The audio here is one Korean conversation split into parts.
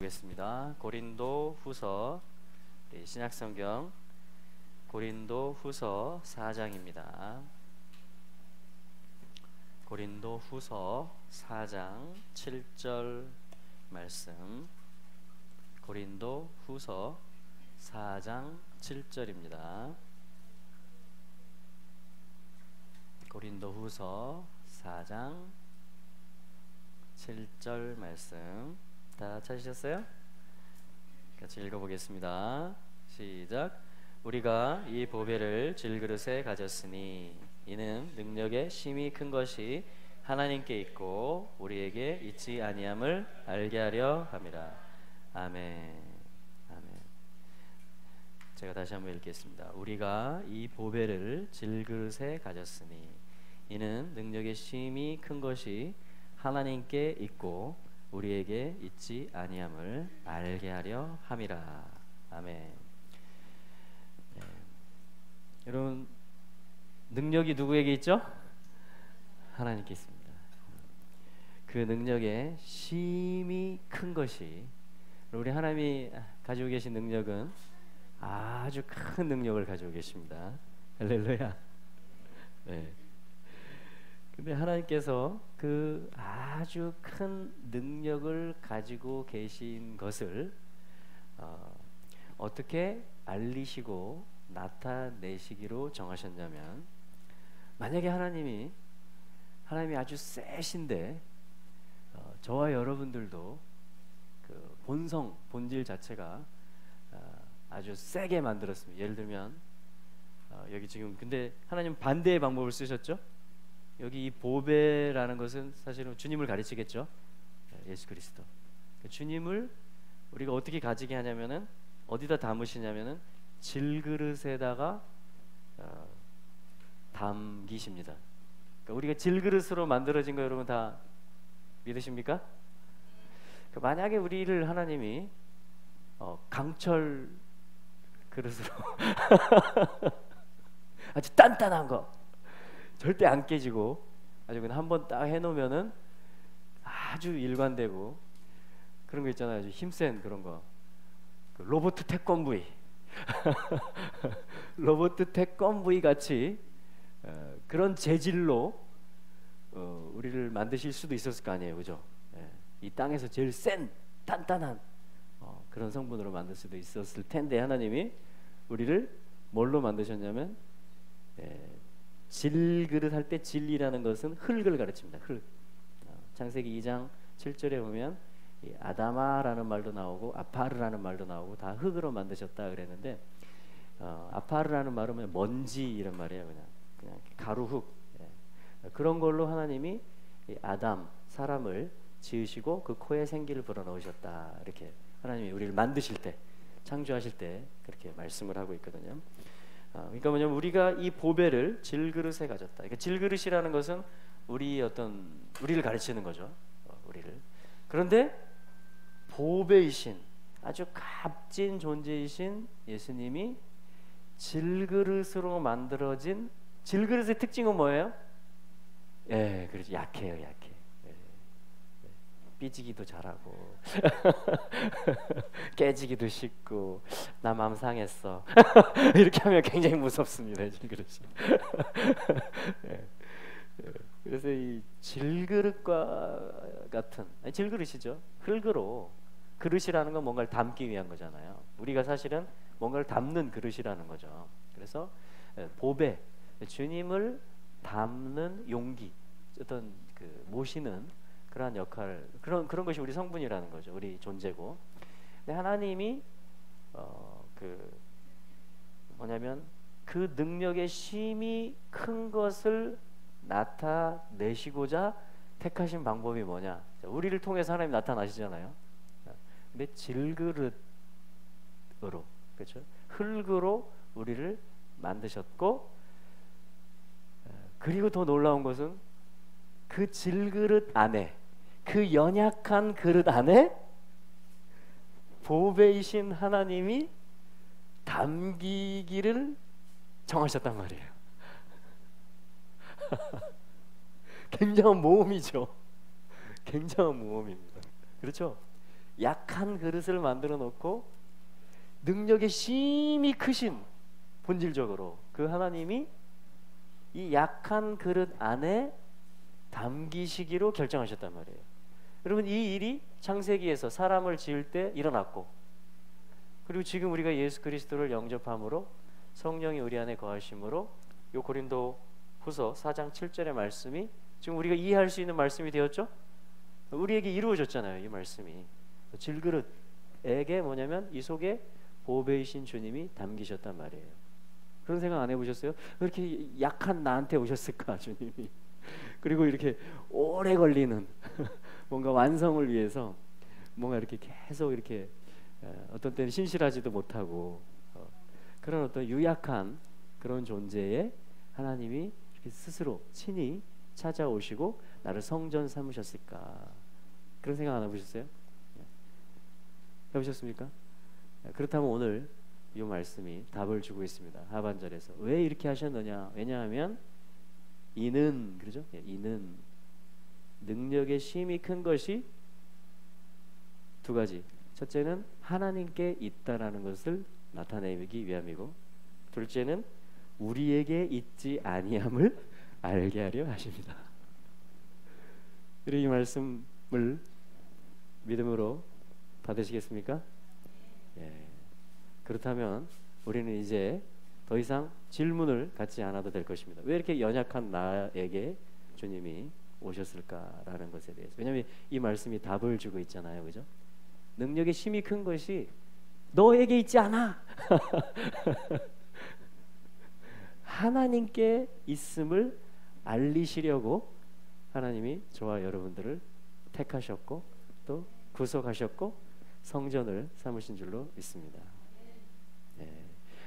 보겠습니다. 고린도 후서 신약성경 고린도 후서 4장입니다. 고린도 후서 4장 7절 말씀. 고린도 후서 4장 7절입니다. 고린도 후서 4장 7절 말씀 다 찾으셨어요? 같이 읽어보겠습니다. 시작. 우리가 이 보배를 질그릇에 가졌으니 이는 능력의 심히 큰 것이 하나님께 있고 우리에게 있지 아니함을 알게 하려 함이라. 아멘. 아멘. 제가 다시 한번 읽겠습니다. 우리가 이 보배를 질그릇에 가졌으니 이는 능력의 심히 큰 것이 하나님께 있고 우리에게 있지 아니함을 알게 하려 함이라. 아멘. 네. 여러분, 능력이 누구에게 있죠? 하나님께 있습니다. 그 능력의 심히 큰 것이, 우리 하나님이 가지고 계신 능력은 아주 큰 능력을 가지고 계십니다. 할렐루야. 네. 근데 하나님께서 그 아주 큰 능력을 가지고 계신 것을 어떻게 알리시고 나타내시기로 정하셨냐면, 만약에 하나님이 아주 세신데 저와 여러분들도 그 본질 자체가 아주 세게 만들었습니다. 예를 들면 여기 지금 근데 하나님 반대의 방법을 쓰셨죠? 여기 이 보배라는 것은 사실은 주님을 가르치겠죠. 예수 그리스도. 주님을 우리가 어떻게 가지게 하냐면은 어디다 담으시냐면은 질그릇에다가 담기십니다. 그러니까 우리가 질그릇으로 만들어진 거 여러분 다 믿으십니까? 만약에 우리를 하나님이 강철 그릇으로 아주 단단한 거 절대 안 깨지고 아주 그냥 한번 딱 해놓으면은 아주 일관되고 그런 거 있잖아요. 아주 힘센 그런 거. 그 로봇 태권브이 로봇 태권브이 같이 그런 재질로 우리를 만드실 수도 있었을 거 아니에요, 그죠? 이 땅에서 제일 센 단단한 그런 성분으로 만들 수도 있었을 텐데 하나님이 우리를 뭘로 만드셨냐면 질그릇 할 때 질이라는 것은 흙을 가르칩니다. 흙. 창세기 2장 7절에 보면 이 아다마라는 말도 나오고 아파르라는 말도 나오고 다 흙으로 만드셨다 그랬는데 아파르라는 말은 먼지 이런 말이에요. 그냥 가루 흙. 그런 걸로 하나님이 이 아담 사람을 지으시고 그 코에 생기를 불어넣으셨다. 이렇게 하나님이 우리를 만드실 때 창조하실 때 그렇게 말씀을 하고 있거든요. 그러니까 뭐냐면 우리가 이 보배를 질그릇에 가졌다. 그러니까 질그릇이라는 것은 우리를 가르치는 거죠. 우리를. 그런데 보배이신 아주 값진 존재이신 예수님이 질그릇으로 만들어진 질그릇의 특징은 뭐예요? 그렇죠. 약해요, 약해. 삐지기도 잘하고 깨지기도 쉽고 나 마음 상했어 이렇게 하면 굉장히 무섭습니다. 질그릇이. 그래서 이 질그릇과 같은 질그릇이죠. 흙으로 그릇이라는 건 뭔가를 담기 위한 거잖아요. 우리가 사실은 뭔가를 담는 그릇이라는 거죠. 그래서 보배, 주님을 담는 용기, 어떤 그 모시는 그러한 역할, 그런 것이 우리 성분이라는 거죠. 우리 존재고. 근데 하나님이 뭐냐면 그 능력의 심히 큰 것을 나타내시고자 택하신 방법이 뭐냐? 우리를 통해서 하나님 나타나시잖아요. 근데 질그릇으로, 그렇죠? 흙으로 우리를 만드셨고, 그리고 더 놀라운 것은 그 질그릇 안에, 그 연약한 그릇 안에 보배이신 하나님이 담기기를 정하셨단 말이에요. 굉장한 모험이죠. 굉장한 모험입니다. 그렇죠? 약한 그릇을 만들어 놓고 능력의 심히 크신 본질적으로 그 하나님이 이 약한 그릇 안에 담기시기로 결정하셨단 말이에요. 여러분, 이 일이 창세기에서 사람을 지을 때 일어났고, 그리고 지금 우리가 예수 그리스도를 영접함으로 성령이 우리 안에 거하심으로 요 고린도 후서 4장 7절의 말씀이 지금 우리가 이해할 수 있는 말씀이 되었죠. 우리에게 이루어졌잖아요. 이 말씀이 질그릇에게 뭐냐면 이 속에 보배이신 주님이 담기셨단 말이에요. 그런 생각 안 해보셨어요? 왜 이렇게 약한 나한테 오셨을까 주님이. 그리고 이렇게 오래 걸리는 뭔가 완성을 위해서 뭔가 이렇게 계속 이렇게 어떤 때는 신실하지도 못하고 그런 어떤 유약한 그런 존재에 하나님이 이렇게 스스로 친히 찾아오시고 나를 성전 삼으셨을까? 그런 생각 안 해보셨어요? 해보셨습니까? 그렇다면 오늘 이 말씀이 답을 주고 있습니다. 하반절에서 왜 이렇게 하셨느냐? 왜냐하면 이는, 그러죠? 이는 능력의 심이 큰 것이 두 가지. 첫째는 하나님께 있다라는 것을 나타내기 위함이고, 둘째는 우리에게 있지 아니함을 알게 하려 하십니다. 우리 이 말씀을 믿음으로 받으시겠습니까? 예. 그렇다면 우리는 이제 더 이상 질문을 갖지 않아도 될 것입니다. 왜 이렇게 연약한 나에게 주님이 오셨을까라는 것에 대해서. 왜냐하면 이 말씀이 답을 주고 있잖아요, 그죠? 능력의 힘이 큰 것이 너에게 있지 않아. 하나님께 있음을 알리시려고 하나님이 저와 여러분들을 택하셨고 또 구속하셨고 성전을 삼으신 줄로 믿습니다. 네.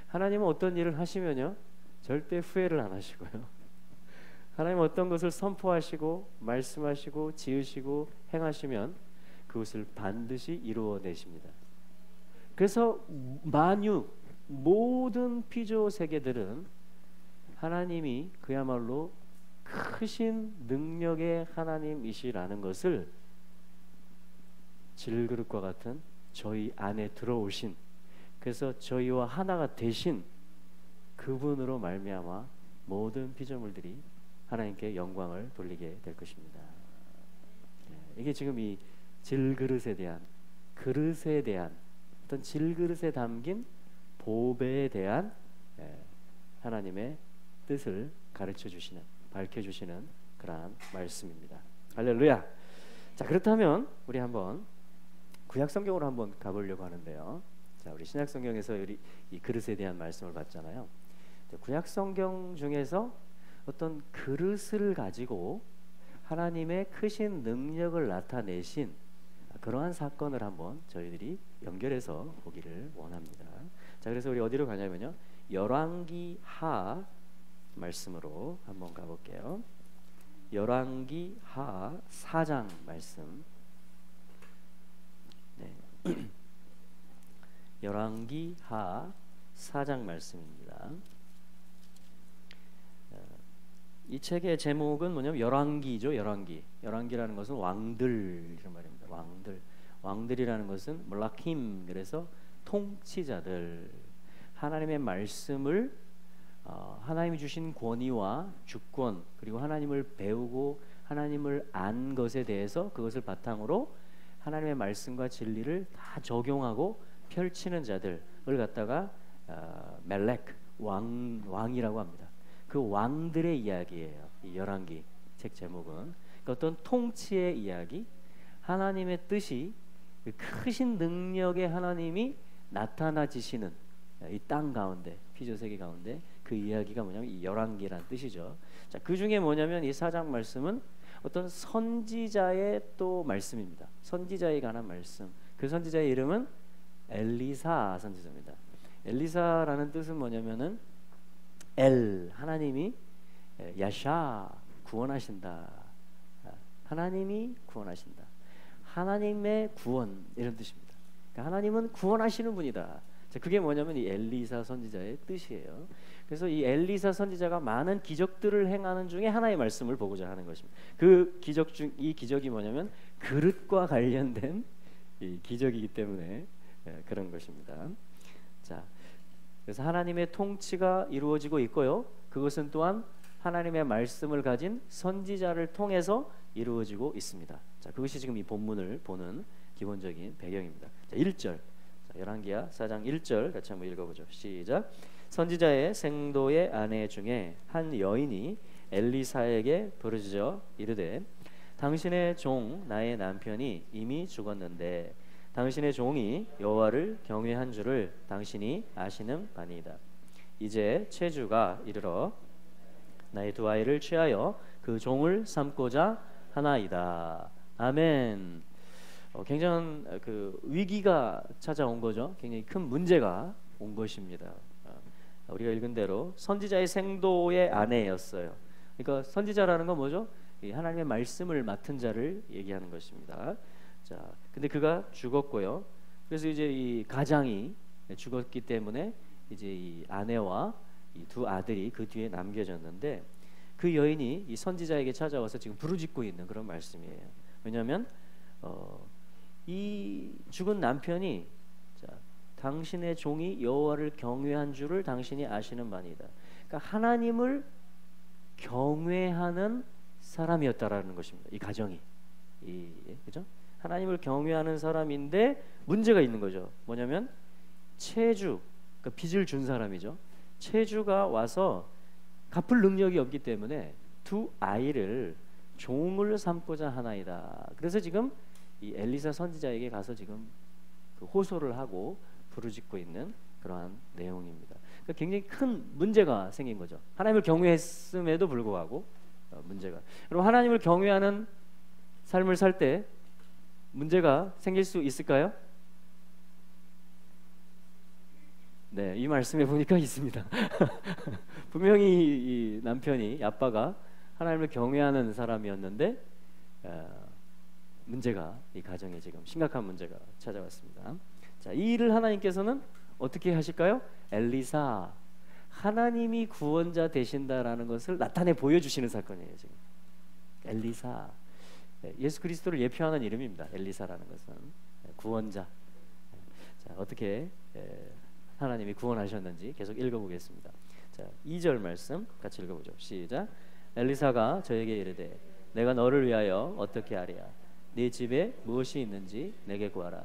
하나님은 어떤 일을 하시면요 절대 후회를 안 하시고요. 하나님은 어떤 것을 선포하시고 말씀하시고 지으시고 행하시면 그것을 반드시 이루어내십니다. 그래서 만유 모든 피조 세계들은 하나님이 그야말로 크신 능력의 하나님이시라는 것을 질그릇과 같은 저희 안에 들어오신, 그래서 저희와 하나가 되신 그분으로 말미암아 모든 피조물들이 하나님께 영광을 돌리게 될 것입니다. 이게 지금 이 질그릇에 대한, 그릇에 대한 어떤 질그릇에 담긴 보배에 대한 하나님의 뜻을 가르쳐 주시는, 밝혀 주시는 그러한 말씀입니다. 할렐루야. 자, 그렇다면 우리 한번 구약 성경으로 한번 가보려고 하는데요. 자, 우리 신약 성경에서 이 그릇에 대한 말씀을 봤잖아요. 구약 성경 중에서 어떤 그릇을 가지고 하나님의 크신 능력을 나타내신 그러한 사건을 한번 저희들이 연결해서 보기를 원합니다. 자, 그래서 우리 어디로 가냐면요, 열왕기하 말씀으로 한번 가볼게요. 열왕기하 4장 말씀. 네. 열왕기하 4장 말씀입니다. 이 책의 제목은 뭐냐면 열왕기죠. 열왕기. 열왕기라는 것은 왕들 이런 말입니다. 왕들. 왕들이라는 것은 몰라킴, 그래서 통치자들. 하나님의 말씀을 하나님이 주신 권위와 주권, 그리고 하나님을 배우고 하나님을 안 것에 대해서 그것을 바탕으로 하나님의 말씀과 진리를 다 적용하고 펼치는 자들을 갖다가 멜렉, 왕이라고 합니다. 그 왕들의 이야기예요. 이 열왕기 책 제목은. 그러니까 어떤 통치의 이야기, 하나님의 뜻이, 크신 능력의 하나님이 나타나지시는 이 땅 가운데, 피조 세계 가운데 그 이야기가 뭐냐면 이 열왕기라는 뜻이죠. 자, 그 중에 뭐냐면 이 4장 말씀은 어떤 선지자의 또 말씀입니다. 선지자에 관한 말씀. 그 선지자의 이름은 엘리사 선지자입니다. 엘리사라는 뜻은 뭐냐면은 하나님이 야샤 구원하신다. 하나님이 구원하신다. 하나님의 구원 이런 뜻입니다. 그러니까 하나님은 구원하시는 분이다. 자, 그게 뭐냐면 이 엘리사 선지자의 뜻이에요. 그래서 이 엘리사 선지자가 많은 기적들을 행하는 중에 하나의 말씀을 보고자 하는 것입니다. 그 기적 중 이 기적이 뭐냐면 그릇과 관련된 이 기적이기 때문에 그런 것입니다. 자, 그래서 하나님의 통치가 이루어지고 있고요. 그것은 또한 하나님의 말씀을 가진 선지자를 통해서 이루어지고 있습니다. 자, 그것이 지금 이 본문을 보는 기본적인 배경입니다. 자, 1절. 자, 열왕기하 4장 1절 같이 한번 읽어보죠. 시작. 선지자의 생도의 아내 중에 한 여인이 엘리사에게 부르짖어 이르되 당신의 종 나의 남편이 이미 죽었는데 당신의 종이 여호와를 경외한 줄을 당신이 아시는 바니이다. 이제 체주가 이르러 나의 두 아이를 취하여 그 종을 삼고자 하나이다. 아멘. 굉장한 그 위기가 찾아온 거죠. 굉장히 큰 문제가 온 것입니다. 우리가 읽은 대로 선지자의 생도의 아내였어요. 그러니까 선지자라는 건 뭐죠? 하나님의 말씀을 맡은 자를 얘기하는 것입니다. 자, 근데 그가 죽었고요. 그래서 이제 이 가장이 죽었기 때문에 이제 이 아내와 이 두 아들이 그 뒤에 남겨졌는데 그 여인이 이 선지자에게 찾아와서 지금 부르짖고 있는 그런 말씀이에요. 왜냐하면 이 죽은 남편이 자, 당신의 종이 여호와를 경외한 줄을 당신이 아시는 바니이다. 그러니까 하나님을 경외하는 사람이었다라는 것입니다. 이 가정이 그죠? 하나님을 경외하는 사람인데 문제가 있는 거죠. 뭐냐면 체주, 그러니까 빚을 준 사람이죠. 체주가 와서 갚을 능력이 없기 때문에 두 아이를 종을 삼고자 하나이다. 그래서 지금 이 엘리사 선지자에게 가서 지금 그 호소를 하고 부르짖고 있는 그러한 내용입니다. 그러니까 굉장히 큰 문제가 생긴 거죠. 하나님을 경외했음에도 불구하고 문제가. 그럼 하나님을 경외하는 삶을 살 때 문제가 생길 수 있을까요? 네, 이 말씀에 보니까 있습니다. 분명히 이 남편이 아빠가 하나님을 경외하는 사람이었는데 문제가 이 가정에 지금 심각한 문제가 찾아왔습니다. 자, 이 일을 하나님께서는 어떻게 하실까요? 엘리사, 하나님이 구원자 되신다라는 것을 나타내 보여주시는 사건이에요. 지금 엘리사, 예수 그리스도를 예표하는 이름입니다. 엘리사라는 것은 구원자. 자, 어떻게 하나님이 구원하셨는지 계속 읽어보겠습니다. 자, 2절 말씀 같이 읽어보죠. 시작. 엘리사가 저에게 이르되 내가 너를 위하여 어떻게 하랴? 네 집에 무엇이 있는지 내게 구하라.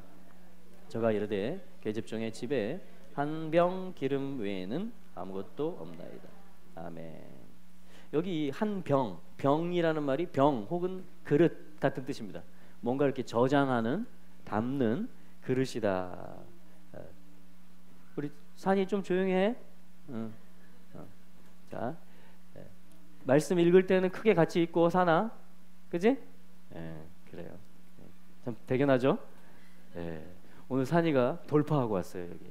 저가 이르되 계집종의 집에 한 병 기름 외에는 아무것도 없나이다. 아멘. 여기 한 병, 병이라는 말이 병 혹은 그릇 같은 뜻입니다. 뭔가 이렇게 저장하는, 담는 그릇이다. 우리 산이 좀 조용해. 자, 말씀 읽을 때는 크게 같이 읽고 사나, 그지? 그래요. 참 대견하죠. 오늘 산이가 돌파하고 왔어요. 여기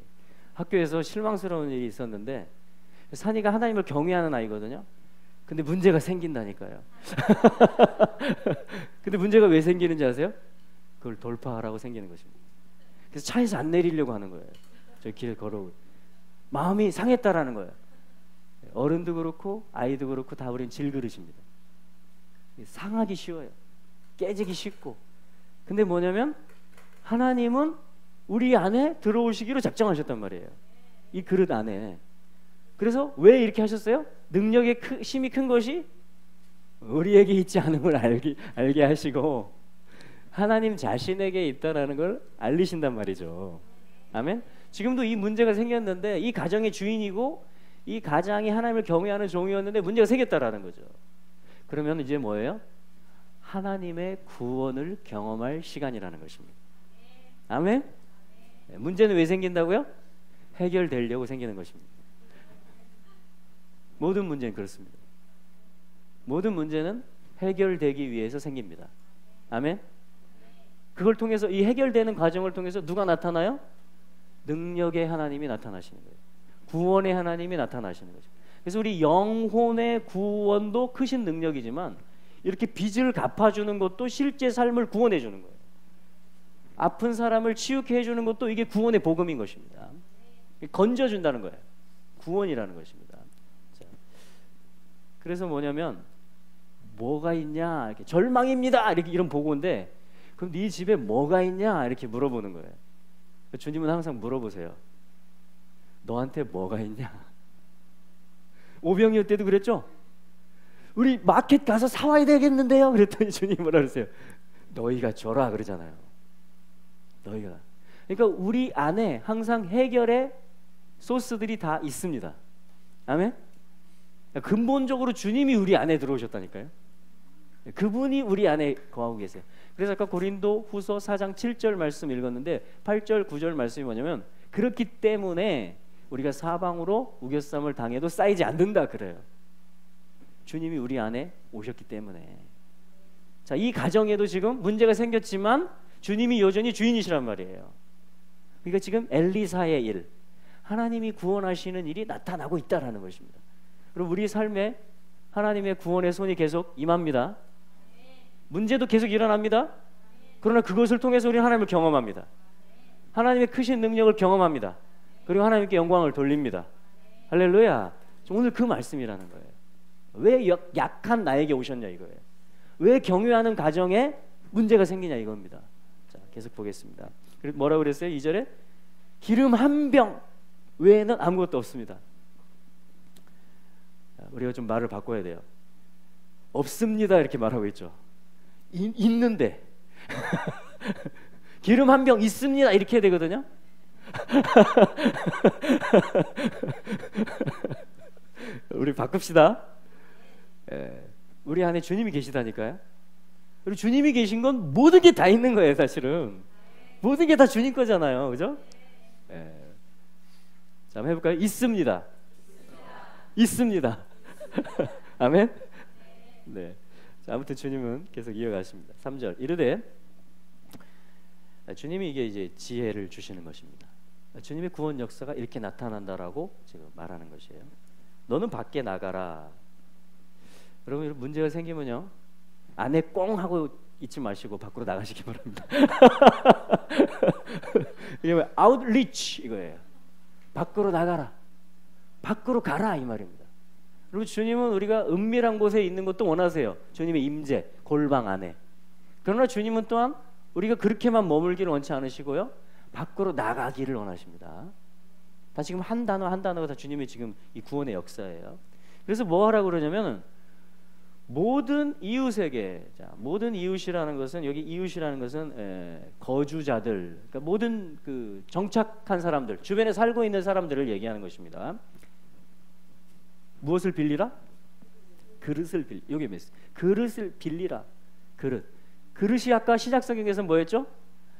학교에서 실망스러운 일이 있었는데 산이가 하나님을 경외하는 아이거든요. 근데 문제가 생긴다니까요. 근데 문제가 왜 생기는지 아세요? 그걸 돌파하라고 생기는 것입니다. 그래서 차에서 안 내리려고 하는 거예요. 저 길을 걸어오고 마음이 상했다라는 거예요. 어른도 그렇고 아이도 그렇고 다 우린 질그릇입니다. 상하기 쉬워요. 깨지기 쉽고. 근데 뭐냐면 하나님은 우리 안에 들어오시기로 작정하셨단 말이에요. 이 그릇 안에. 그래서 왜 이렇게 하셨어요? 능력의 힘이 큰 것이 우리에게 있지 않음을 알게 하시고 하나님 자신에게 있다라는 걸 알리신단 말이죠. 아멘. 지금도 이 문제가 생겼는데 이 가정의 주인이고 이 가장이 하나님을 경외하는 종이었는데 문제가 생겼다라는 거죠. 그러면 이제 뭐예요? 하나님의 구원을 경험할 시간이라는 것입니다. 아멘. 문제는 왜 생긴다고요? 해결되려고 생기는 것입니다. 모든 문제는 그렇습니다. 모든 문제는 해결되기 위해서 생깁니다. 아멘. 그걸 통해서 이 해결되는 과정을 통해서 누가 나타나요? 능력의 하나님이 나타나시는 거예요. 구원의 하나님이 나타나시는 거죠. 그래서 우리 영혼의 구원도 크신 능력이지만 이렇게 빚을 갚아주는 것도 실제 삶을 구원해 주는 거예요. 아픈 사람을 치유케 해주는 것도 이게 구원의 복음인 것입니다. 건져준다는 거예요. 구원이라는 것입니다. 자, 그래서 뭐냐면 뭐가 있냐 이렇게 절망입니다 이렇게 이런 보고인데 그럼 네 집에 뭐가 있냐 이렇게 물어보는 거예요. 주님은 항상 물어보세요. 너한테 뭐가 있냐? 오병이어 때도 그랬죠? 우리 마켓 가서 사와야 되겠는데요? 그랬더니 주님이 뭐라 그러세요? 너희가 줘라 그러잖아요. 너희가. 그러니까 우리 안에 항상 해결의 소스들이 다 있습니다. 아멘? 근본적으로 주님이 우리 안에 들어오셨다니까요. 그분이 우리 안에 거하고 계세요. 그래서 아까 고린도 후서 4장 7절 말씀 읽었는데 8절 9절 말씀이 뭐냐면 그렇기 때문에 우리가 사방으로 우겨쌈을 당해도 쌓이지 않는다 그래요. 주님이 우리 안에 오셨기 때문에. 자, 이 가정에도 지금 문제가 생겼지만 주님이 여전히 주인이시란 말이에요. 그러니까 지금 엘리사의 일, 하나님이 구원하시는 일이 나타나고 있다라는 것입니다. 그럼 우리 삶에 하나님의 구원의 손이 계속 임합니다. 문제도 계속 일어납니다. 그러나 그것을 통해서 우리는 하나님을 경험합니다. 하나님의 크신 능력을 경험합니다. 그리고 하나님께 영광을 돌립니다. 할렐루야. 오늘 그 말씀이라는 거예요. 왜 약한 나에게 오셨냐 이거예요. 왜 경유하는 가정에 문제가 생기냐 이겁니다. 자, 계속 보겠습니다. 뭐라고 그랬어요? 2절에 기름 한 병 외에는 아무것도 없습니다. 자, 우리가 좀 말을 바꿔야 돼요. 없습니다 이렇게 말하고 있죠. 있는데 기름 한 병 있습니다 이렇게 해야 되거든요. 우리 바꿉시다. 우리 안에 주님이 계시다니까요. 그리고 주님이 계신 건 모든 게 다 있는 거예요. 사실은 모든 게 다 주님 거잖아요. 그죠? 자, 한번 해볼까요? 있습니다. 있습니다. 아멘. 네. 자, 아무튼 주님은 계속 이어가십니다. 3절 이르되 주님이 이게 이제 지혜를 주시는 것입니다. 주님의 구원 역사가 이렇게 나타난다라고 지금 말하는 것이에요. 너는 밖에 나가라. 여러분 문제가 생기면요 안에 꽁 하고 있지 마시고 밖으로 나가시기 바랍니다. 이게 아웃리치 이거예요. 밖으로 나가라. 밖으로 가라 이 말입니다. 그리고 주님은 우리가 은밀한 곳에 있는 것도 원하세요. 주님의 임재, 골방 안에. 그러나 주님은 또한 우리가 그렇게만 머물기를 원치 않으시고요. 밖으로 나가기를 원하십니다. 다 지금 한 단어 한 단어가 다 주님의 지금 이 구원의 역사예요. 그래서 뭐 하라고 그러냐면 모든 이웃에게, 자, 모든 이웃이라는 것은 여기 이웃이라는 것은 거주자들, 그러니까 모든 그 정착한 사람들, 주변에 살고 있는 사람들을 얘기하는 것입니다. 무엇을 빌리라? 그릇을 빌리. 여기 메시지. 그릇을 빌리라. 그릇이 아까 시작성경에서 뭐였죠?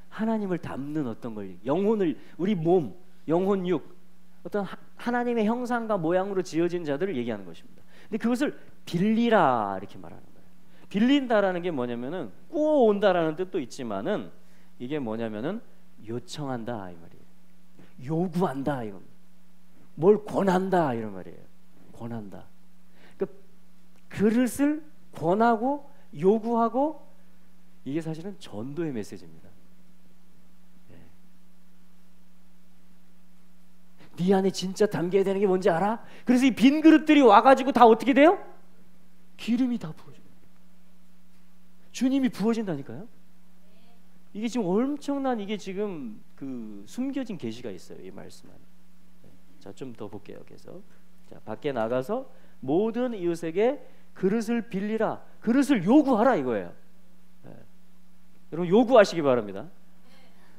하나님을 담는 어떤 걸, 영혼을, 우리 몸, 영혼 육, 어떤 하나님의 형상과 모양으로 지어진 자들을 얘기하는 것입니다. 근데 그것을 빌리라 이렇게 말하는 거예요. 빌린다라는 게 뭐냐면은 꾸어온다라는 뜻도 있지만은 이게 뭐냐면은 요청한다 이 말이에요. 요구한다 이겁니다. 뭘 권한다 이런 말이에요. 권한다. 그러니까 그릇을 권하고 요구하고 이게 사실은 전도의 메시지입니다. 네 안에 진짜 담겨야 되는 게 뭔지 알아? 그래서 이 빈 그릇들이 와가지고 다 어떻게 돼요? 기름이 다 부어져요. 주님이 부어진다니까요. 이게 지금 엄청난 이게 지금 그 숨겨진 계시가 있어요. 이 말씀 안에. 자, 좀 더 볼게요. 계속. 자, 밖에 나가서 모든 이웃에게 그릇을 빌리라. 그릇을 요구하라 이거예요. 여러분 요구하시기 바랍니다.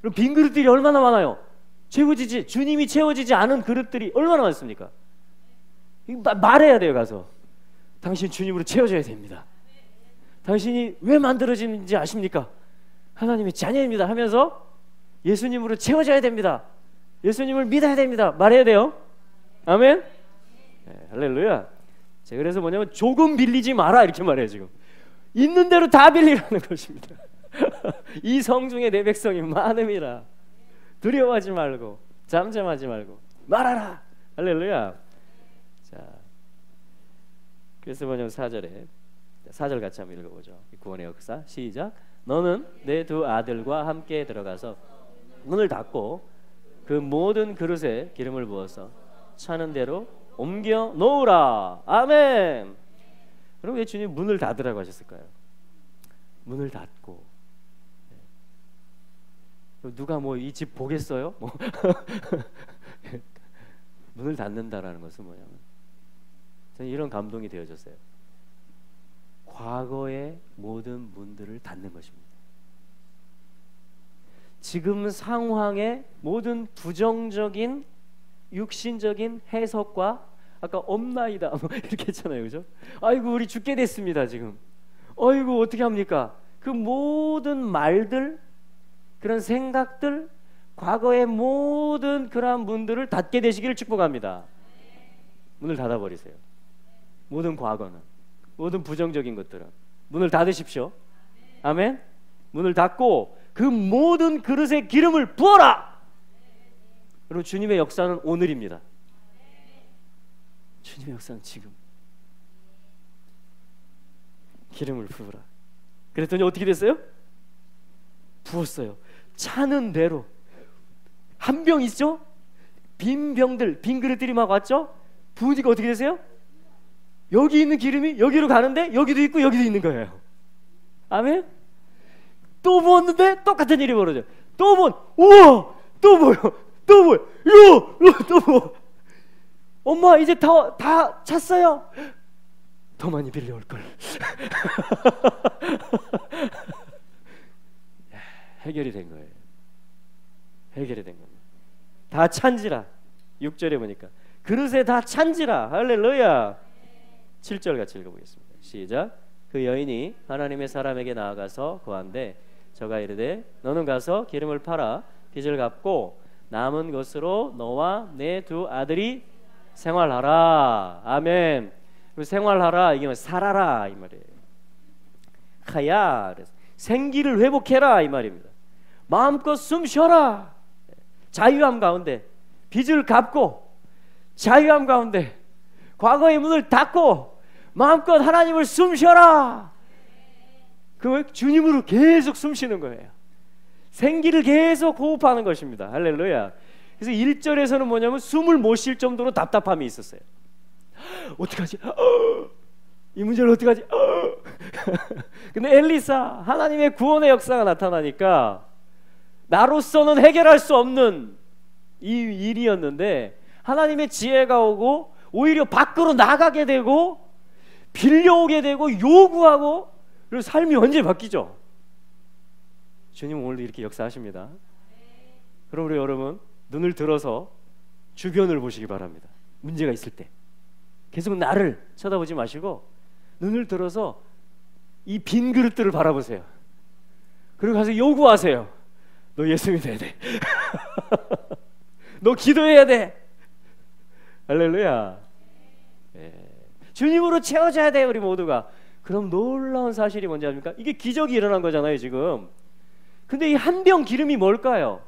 그럼 빈 그릇들이 얼마나 많아요? 주님이 채워지지 않은 그릇들이 얼마나 많습니까? 말해야 돼요. 가서 당신 주님으로 채워져야 됩니다. 당신이 왜 만들어지는지 아십니까? 하나님의 자녀입니다 하면서 예수님으로 채워져야 됩니다. 예수님을 믿어야 됩니다. 말해야 돼요. 아멘. 네, 할렐루야. 자, 그래서 뭐냐면 조금 빌리지 마라 이렇게 말해요. 지금 있는 대로 다 빌리라는 것입니다. 이 성중에 내 백성이 많음이라. 두려워하지 말고 잠잠하지 말고 말하라. 할렐루야. 자, 그래서 뭐냐면 4절 같이 한번 읽어보죠. 구원의 역사 시작. 너는 내 두 아들과 함께 들어가서 문을 닫고 그 모든 그릇에 기름을 부어서 차는 대로 옮겨 놓으라. 아멘. 그럼 왜 주님 문을 닫으라고 하셨을까요? 문을 닫고 누가 뭐 이 집 보겠어요? 뭐 문을 닫는다라는 것은 뭐냐면 저는 이런 감동이 되어졌어요. 과거의 모든 문들을 닫는 것입니다. 지금 상황의 모든 부정적인 육신적인 해석과 아까 없나이다 뭐 이렇게 했잖아요, 그죠? 아이고 우리 죽게 됐습니다 지금. 아이고 어떻게 합니까? 그 모든 말들, 그런 생각들, 과거의 모든 그러한 문들을 닫게 되시기를 축복합니다. 문을 닫아버리세요. 모든 과거는, 모든 부정적인 것들은 문을 닫으십시오. 아멘. 문을 닫고 그 모든 그릇에 기름을 부어라. 여러분 주님의 역사는 오늘입니다. 주님의 역사는 지금. 기름을 부으라. 그랬더니 어떻게 됐어요? 부었어요. 차는 대로. 한 병 있죠? 빈 병들, 빈 그릇들이 막 왔죠? 부으니까 어떻게 되세요? 여기 있는 기름이 여기로 가는데 여기도 있고 여기도 있는 거예요. 아멘? 또 부었는데 똑같은 일이 벌어져요. 또 부어, 우와! 또 부어요. 또 부어요. 또 부어. 엄마 이제 다 찼어요. 더 많이 빌려올 걸. 해결이 된 거예요. 해결이 된 겁니다. 다 찬지라. 6절에 보니까 그릇에 다 찬지라. 할렐루야. 7절 같이 읽어보겠습니다. 시작. 그 여인이 하나님의 사람에게 나아가서 고한데 저가 이르되 너는 가서 기름을 팔아 빚을 갚고 남은 것으로 너와 내 두 아들이 생활하라. 아멘. 생활하라 이게 살아라 이 말이에요. 하야 생기를 회복해라 이 말입니다. 마음껏 숨 쉬어라. 자유함 가운데 빚을 갚고 자유함 가운데 과거의 문을 닫고 마음껏 하나님을 숨 쉬어라. 그 주님으로 계속 숨 쉬는 거예요. 생기를 계속 호흡하는 것입니다. 할렐루야. 그래서 1절에서는 뭐냐면 숨을 못 쉴 정도로 답답함이 있었어요. 어떡하지? 이 문제를 어떡하지? 근데 엘리사 하나님의 구원의 역사가 나타나니까 나로서는 해결할 수 없는 이 일이었는데 하나님의 지혜가 오고 오히려 밖으로 나가게 되고 빌려오게 되고 요구하고 그리고 삶이 완전히 바뀌죠. 주님은 오늘도 이렇게 역사하십니다. 그러므로 여러분 눈을 들어서 주변을 보시기 바랍니다. 문제가 있을 때 계속 나를 쳐다보지 마시고 눈을 들어서 이 빈 그릇들을 바라보세요. 그리고 가서 요구하세요. 너 예수 믿어야 돼. 너 기도해야 돼. 할렐루야. 네. 주님으로 채워져야 돼요 우리 모두가. 그럼 놀라운 사실이 뭔지 아십니까? 이게 기적이 일어난 거잖아요 지금. 근데 이 한 병 기름이 뭘까요?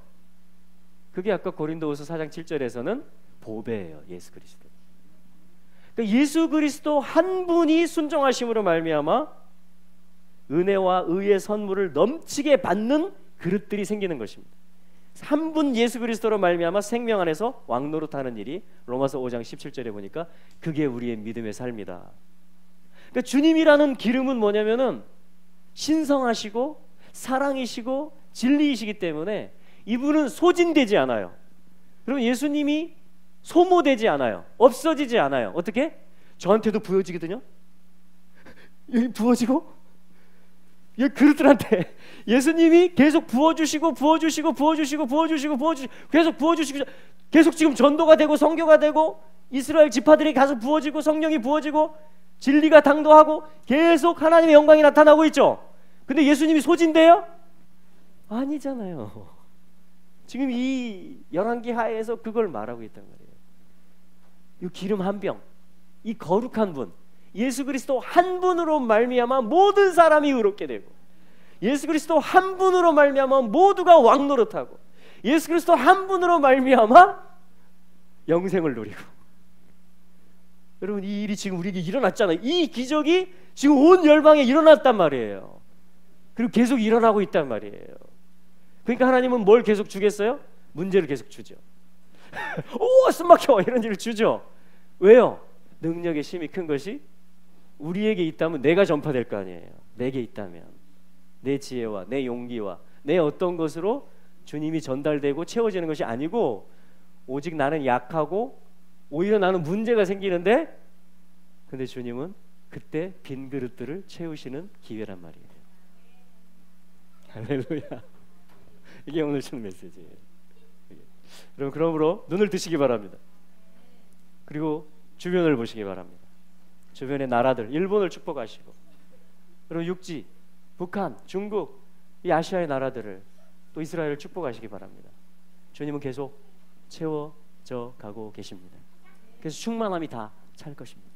그게 아까 고린도후서 4장 7절에서는 보배예요. 예수 그리스도. 그러니까 예수 그리스도 한 분이 순종하심으로 말미암아 은혜와 의의 선물을 넘치게 받는 그릇들이 생기는 것입니다. 한 분 예수 그리스도로 말미암아 생명 안에서 왕노릇하는 일이 로마서 5장 17절에 보니까 그게 우리의 믿음의 삶이다. 그러니까 주님이라는 기름은 뭐냐면은 신성하시고 사랑이시고 진리이시기 때문에 이분은 소진되지 않아요. 그럼 예수님이 소모되지 않아요. 없어지지 않아요. 어떻게? 저한테도 부어지거든요. 여기 부어지고 이 그릇들한테 예수님이 계속 부어주시고 계속 부어주시고 계속 지금 전도가 되고 선교가 되고 이스라엘 지파들이 가서 부어지고 성령이 부어지고 진리가 당도하고 계속 하나님의 영광이 나타나고 있죠. 근데 예수님이 소진돼요? 아니잖아요. 지금 이 열왕기 하에서 그걸 말하고 있단 말이에요. 이 기름 한 병, 이 거룩한 분 예수 그리스도 한 분으로 말미암아 모든 사람이 의롭게 되고 예수 그리스도 한 분으로 말미암아 모두가 왕노릇하고 예수 그리스도 한 분으로 말미암아 영생을 누리고. 여러분 이 일이 지금 우리에게 일어났잖아요. 이 기적이 지금 온 열방에 일어났단 말이에요. 그리고 계속 일어나고 있단 말이에요. 그러니까 하나님은 뭘 계속 주겠어요? 문제를 계속 주죠. 오 숨막혀 이런 일을 주죠. 왜요? 능력의 힘이 큰 것이 우리에게 있다면 내가 전파될 거 아니에요. 내게 있다면 내 지혜와 내 용기와 내 어떤 것으로 주님이 전달되고 채워지는 것이 아니고 오직 나는 약하고 오히려 나는 문제가 생기는데 근데 주님은 그때 빈 그릇들을 채우시는 기회란 말이에요. 할렐루야. 이게 오늘 주는 메시지예요. 여러분 그러므로 눈을 뜨시기 바랍니다. 그리고 주변을 보시기 바랍니다. 주변의 나라들, 일본을 축복하시고 그리고 육지, 북한, 중국, 이 아시아의 나라들을 또 이스라엘을 축복하시기 바랍니다. 주님은 계속 채워져 가고 계십니다. 그래서 충만함이 다 찰 것입니다.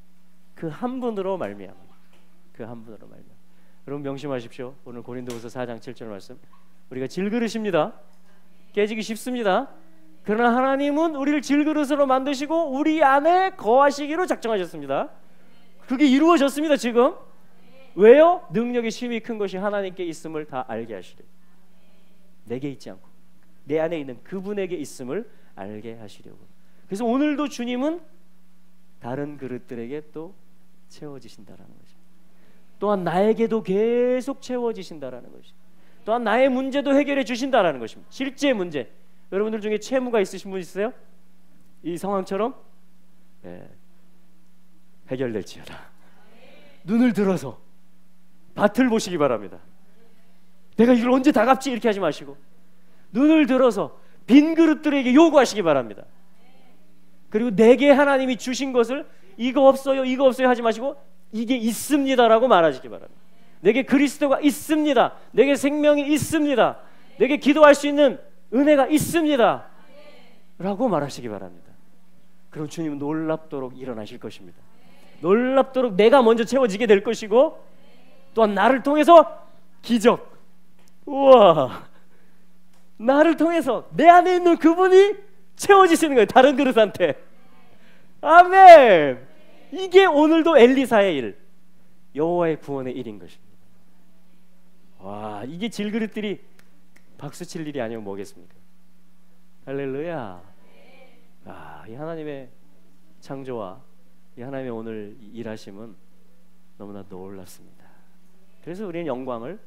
그 한 분으로 말미암아. 그 한 분으로 말미암아. 여러분 명심하십시오. 오늘 고린도후서 4장 7절 말씀. 우리가 질그릇입니다. 깨지기 쉽습니다. 그러나 하나님은 우리를 질그릇으로 만드시고 우리 안에 거하시기로 작정하셨습니다. 그게 이루어졌습니다. 지금. 왜요? 능력의 힘이 큰 것이 하나님께 있음을 다 알게 하시려. 내게 있지 않고 내 안에 있는 그분에게 있음을 알게 하시려고. 그래서 오늘도 주님은 다른 그릇들에게 또 채워지신다라는 것입니다. 또한 나에게도 계속 채워지신다라는 것입니다. 또한 나의 문제도 해결해 주신다라는 것입니다. 실제 문제. 여러분들 중에 채무가 있으신 분 있어요? 이 상황처럼 해결될지어다. 눈을 들어서 밭을 보시기 바랍니다. 내가 이걸 언제 다 갚지? 이렇게 하지 마시고 눈을 들어서 빈 그릇들에게 요구하시기 바랍니다. 그리고 내게 하나님이 주신 것을 이거 없어요 이거 없어요 하지 마시고 이게 있습니다라고 말하시기 바랍니다. 내게 그리스도가 있습니다. 내게 생명이 있습니다. 내게 기도할 수 있는 은혜가 있습니다 라고 말하시기 바랍니다. 그럼 주님은 놀랍도록 일어나실 것입니다. 놀랍도록 내가 먼저 채워지게 될 것이고 또한 나를 통해서 기적, 우와, 나를 통해서 내 안에 있는 그분이 채워지시는 거예요. 다른 그릇한테. 아멘. 이게 오늘도 엘리사의 일, 여호와의 구원의 일인 것입니다. 와, 이게 질그릇들이 박수칠 일이 아니면 뭐겠습니까? 할렐루야. 아, 이 하나님의 창조와 이 하나님의 오늘 일하심은 너무나 놀랍습니다. 그래서 우리는 영광을,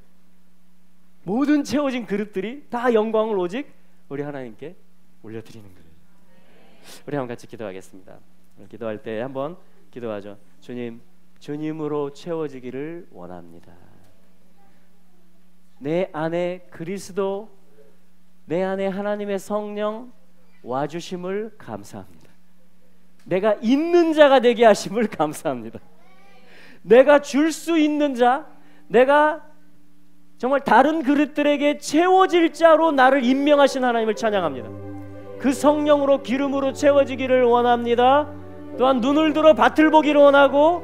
모든 채워진 그릇들이 다 영광을 오직 우리 하나님께 올려드리는 거예요. 우리 한번 같이 기도하겠습니다. 기도할 때 한번 기도하죠. 주님, 주님으로 채워지기를 원합니다. 내 안에 그리스도, 내 안에 하나님의 성령 와주심을 감사합니다. 내가 있는 자가 되게 하심을 감사합니다. 내가 줄 수 있는 자, 내가 정말 다른 그릇들에게 채워질 자로 나를 임명하신 하나님을 찬양합니다. 그 성령으로 기름으로 채워지기를 원합니다. 또한 눈을 들어 밭을 보기를 원하고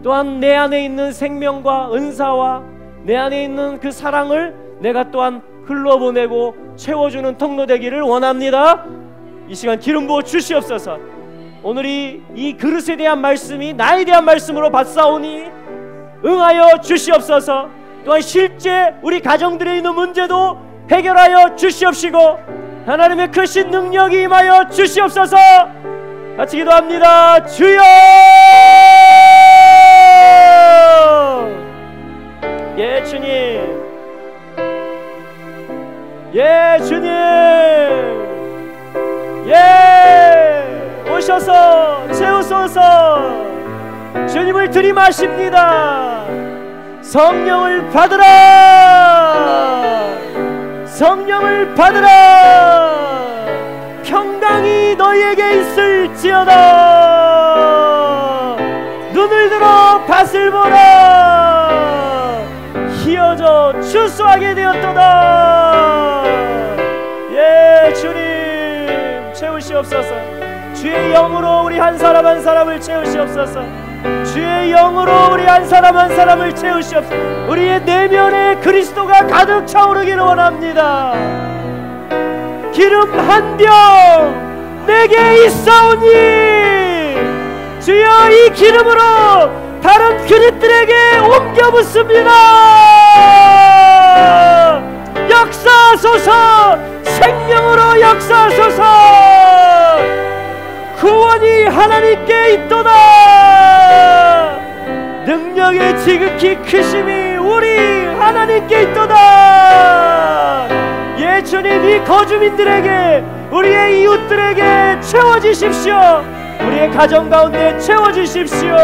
또한 내 안에 있는 생명과 은사와 내 안에 있는 그 사랑을 내가 또한 흘러보내고 채워주는 통로 되기를 원합니다. 이 시간 기름 부어 주시옵소서. 오늘 이 그릇에 대한 말씀이 나에 대한 말씀으로 받사오니 응하여 주시옵소서. 또한 실제 우리 가정들에 있는 문제도 해결하여 주시옵시고 하나님의 크신 능력이 임하여 주시옵소서. 같이 기도합니다. 주여! 예 주님, 예 주님, 예 오셔서 채우소서. 주님을 들이마십니다. 성령을 받으라. 성령을 받으라. 평강이 너희에게 있을지어다. 눈을 들어 밭을 보라. 희어져 추수하게 되었도다. 예 주님 채우시옵소서. 주의 영으로 우리 한 사람 한 사람을 채우시옵소서. 주의 영으로 우리 한 사람 한 사람을 채우시옵소서. 우리의 내면에 그리스도가 가득 차오르기를 원합니다. 기름 한 병 내게 있사오니 주여 이 기름으로 다른 그릇들에게 옮겨 붓습니다. 역사하소서. 생명으로 역사하소서. 구원이 하나님께 있도다. 능력의 지극히 크심이 우리 하나님께 있도다. 예 주님, 이 거주민들에게, 우리의 이웃들에게 채워주십시오. 우리의 가정 가운데 채워주십시오.